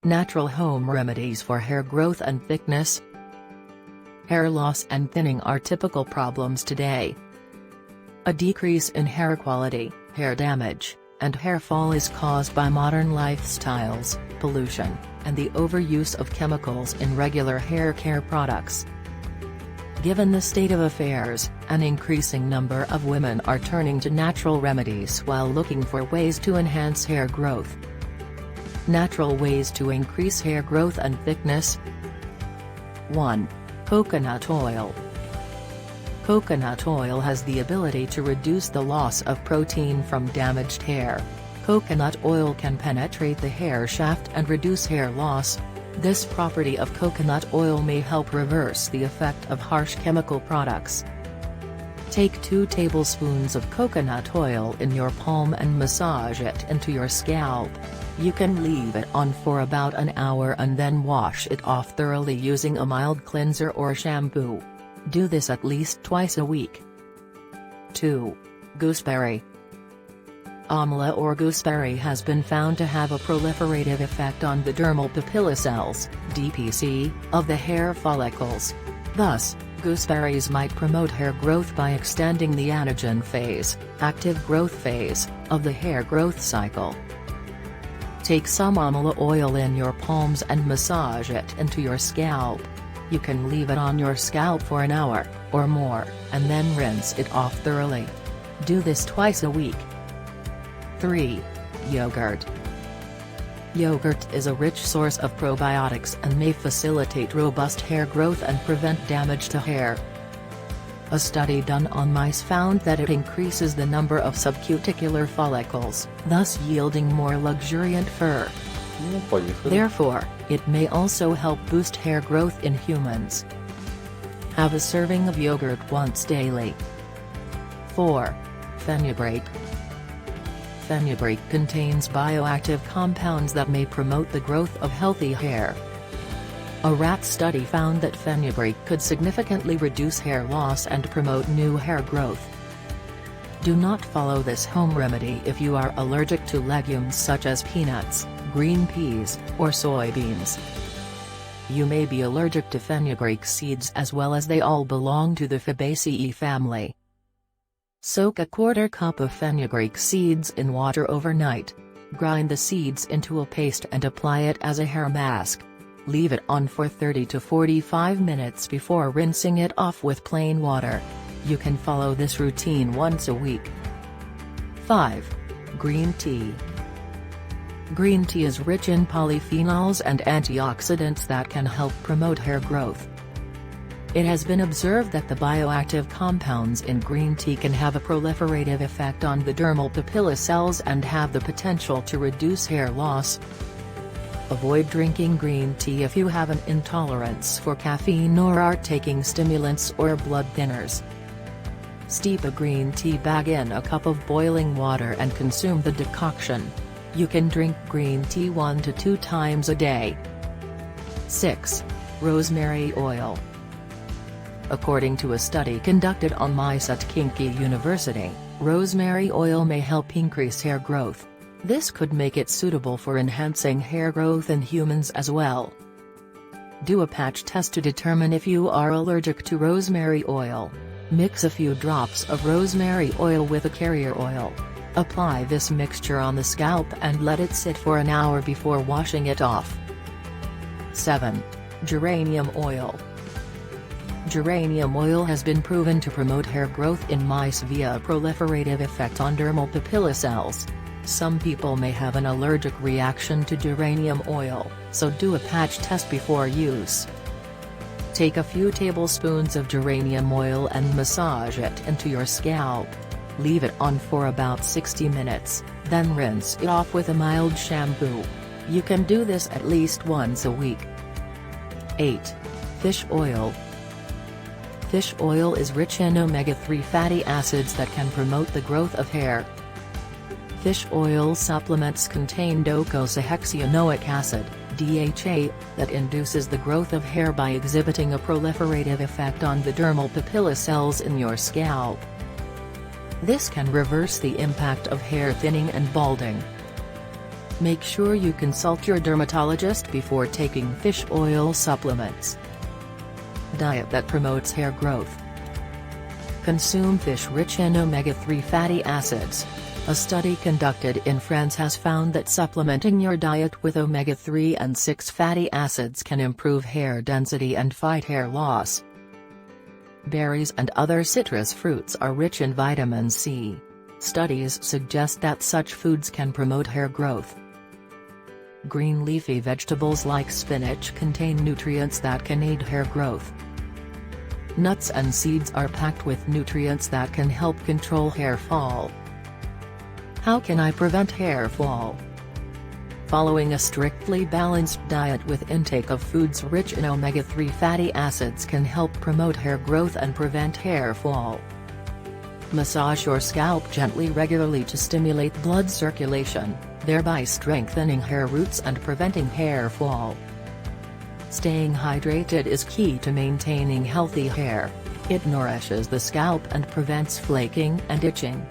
Natural home remedies for hair growth and thickness. Hair loss and thinning are typical problems today. A decrease in hair quality, hair damage, and hair fall is caused by modern lifestyles, pollution, and the overuse of chemicals in regular hair care products. Given the state of affairs, an increasing number of women are turning to natural remedies while looking for ways to enhance hair growth. Natural ways to increase hair growth and thickness. 1. Coconut oil. Coconut oil has the ability to reduce the loss of protein from damaged hair. Coconut oil can penetrate the hair shaft and reduce hair loss. This property of coconut oil may help reverse the effect of harsh chemical products. Take 2 tablespoons of coconut oil in your palm and massage it into your scalp. You can leave it on for about an hour and then wash it off thoroughly using a mild cleanser or shampoo. Do this at least twice a week. 2. Gooseberry. Amla or gooseberry has been found to have a proliferative effect on the dermal papilla cells, DPC, of the hair follicles. Thus, gooseberries might promote hair growth by extending the anagen phase, active growth phase, of the hair growth cycle. Take some amla oil in your palms and massage it into your scalp. You can leave it on your scalp for an hour, or more, and then rinse it off thoroughly. Do this twice a week. 3. Yogurt. Yogurt is a rich source of probiotics and may facilitate robust hair growth and prevent damage to hair. A study done on mice found that it increases the number of subcuticular follicles, thus yielding more luxuriant fur. Therefore, it may also help boost hair growth in humans. Have a serving of yogurt once daily. 4. Fenugreek. Fenugreek contains bioactive compounds that may promote the growth of healthy hair. A rat study found that fenugreek could significantly reduce hair loss and promote new hair growth. Do not follow this home remedy if you are allergic to legumes such as peanuts, green peas, or soybeans. You may be allergic to fenugreek seeds as well, as they all belong to the Fabaceae family. Soak a 1/4 cup of fenugreek seeds in water overnight. Grind the seeds into a paste and apply it as a hair mask. Leave it on for 30 to 45 minutes before rinsing it off with plain water. You can follow this routine once a week. 5. Green tea. Green tea is rich in polyphenols and antioxidants that can help promote hair growth. It has been observed that the bioactive compounds in green tea can have a proliferative effect on the dermal papilla cells and have the potential to reduce hair loss. Avoid drinking green tea if you have an intolerance for caffeine or are taking stimulants or blood thinners. Steep a green tea bag in a cup of boiling water and consume the decoction. You can drink green tea 1 to 2 times a day. 6. Rosemary oil. According to a study conducted on mice at Kinky University, rosemary oil may help increase hair growth. This could make it suitable for enhancing hair growth in humans as well. Do a patch test to determine if you are allergic to rosemary oil. Mix a few drops of rosemary oil with a carrier oil. Apply this mixture on the scalp and let it sit for an hour before washing it off. 7. Geranium oil. Geranium oil has been proven to promote hair growth in mice via a proliferative effect on dermal papilla cells. Some people may have an allergic reaction to geranium oil, so do a patch test before use. Take a few tablespoons of geranium oil and massage it into your scalp. Leave it on for about 60 minutes, then rinse it off with a mild shampoo. You can do this at least once a week. 8. Fish oil. Fish oil is rich in omega-3 fatty acids that can promote the growth of hair. Fish oil supplements contain docosahexaenoic acid, DHA, that induces the growth of hair by exhibiting a proliferative effect on the dermal papilla cells in your scalp. This can reverse the impact of hair thinning and balding. Make sure you consult your dermatologist before taking fish oil supplements. Diet that promotes hair growth. Consume fish rich in omega-3 fatty acids. A study conducted in France has found that supplementing your diet with omega-3 and 6 fatty acids can improve hair density and fight hair loss. Berries and other citrus fruits are rich in vitamin C. Studies suggest that such foods can promote hair growth. Green leafy vegetables like spinach contain nutrients that can aid hair growth. Nuts and seeds are packed with nutrients that can help control hair fall. How can I prevent hair fall? Following a strictly balanced diet with intake of foods rich in omega-3 fatty acids can help promote hair growth and prevent hair fall. Massage your scalp gently regularly to stimulate blood circulation, thereby strengthening hair roots and preventing hair fall. Staying hydrated is key to maintaining healthy hair. It nourishes the scalp and prevents flaking and itching.